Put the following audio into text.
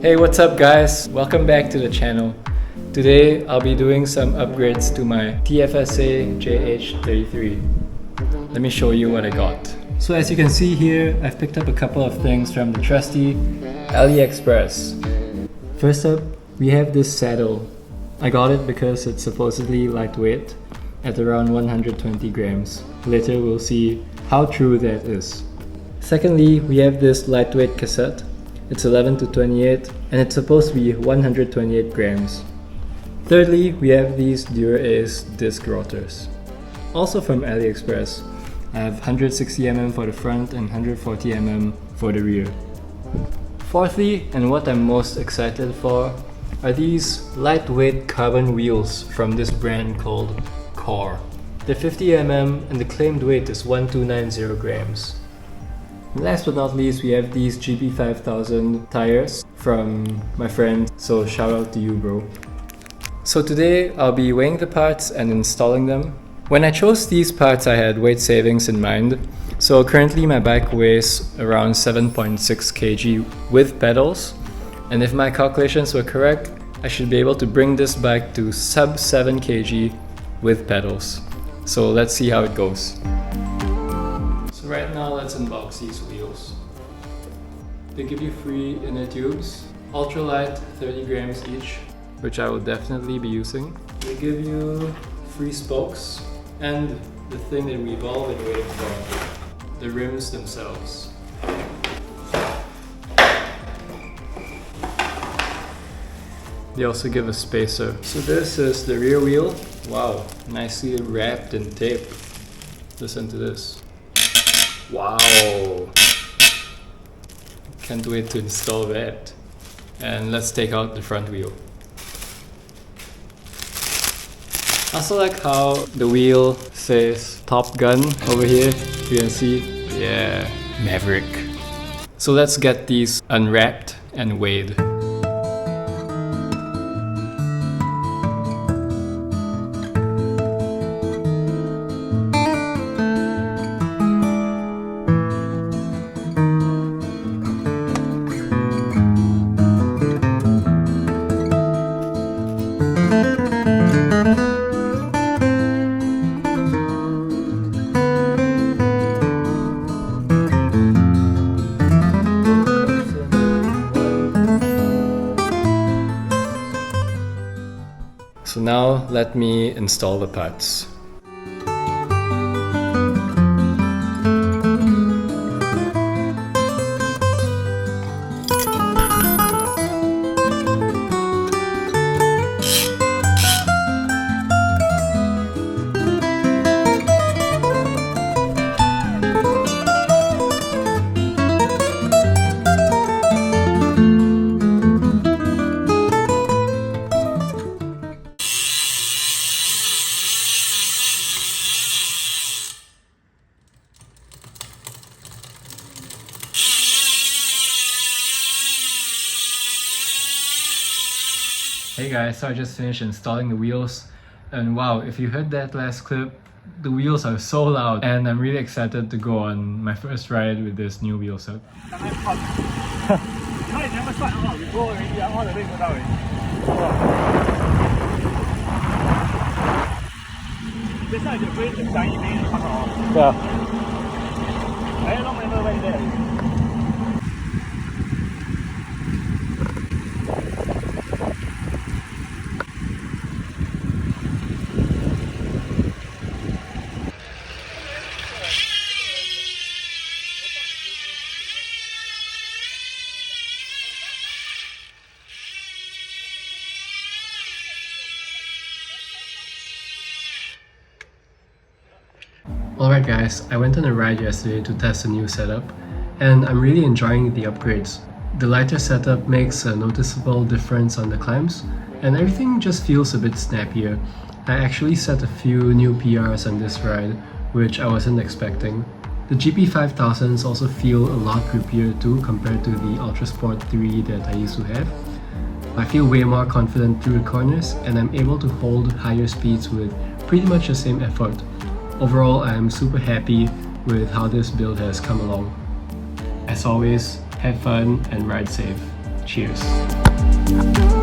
Hey, what's up guys? Welcome back to the channel. Today I'll be doing some upgrades to my TFSA JH33. Let me show you what I got. So as you can see here, I've picked up a couple of things from the trusty AliExpress. First up, we have this saddle. I got it because it's supposedly lightweight at around 120 grams. Later we'll see how true that is. Secondly, we have this lightweight cassette. It's 11 to 28 and it's supposed to be 128 grams. Thirdly, we have these Dura-Ace disc rotors. Also from AliExpress. I have 160mm for the front and 140mm for the rear. Fourthly, and what I'm most excited for, are these lightweight carbon wheels from this brand called Core. They're 50mm and the claimed weight is 1290 grams. And last but not least, we have these GP5000 tires from my friend, so shout out to you, bro. So today I'll be weighing the parts and installing them. When I chose these parts, I had weight savings in mind. So currently my bike weighs around 7.6 kg with pedals. And if my calculations were correct, I should be able to bring this bike to sub 7 kg with pedals. So let's see how it goes. So right now let's unbox these wheels. They give you free inner tubes, ultralight 30 grams each, which I will definitely be using. They give you free spokes and the thing that we've all been waiting for, the rims themselves. They also give a spacer. So this is the rear wheel. Wow, nicely wrapped in tape. Listen to this. Wow! Can't wait to install that. And let's take out the front wheel. I also like how the wheel says Top Gun over here. You can see, yeah, Maverick. So let's get these unwrapped and weighed. So now let me install the parts. Hey guys, so I just finished installing the wheels and wow, if you heard that last clip, the wheels are so loud and I'm really excited to go on my first ride with this new wheel set. Alright guys, I went on a ride yesterday to test a new setup and I'm really enjoying the upgrades. The lighter setup makes a noticeable difference on the climbs and everything just feels a bit snappier. I actually set a few new PRs on this ride, which I wasn't expecting. The GP5000s also feel a lot grippier too compared to the Ultra Sport 3 that I used to have. I feel way more confident through the corners and I'm able to hold higher speeds with pretty much the same effort. Overall, I am super happy with how this build has come along. As always, have fun and ride safe. Cheers.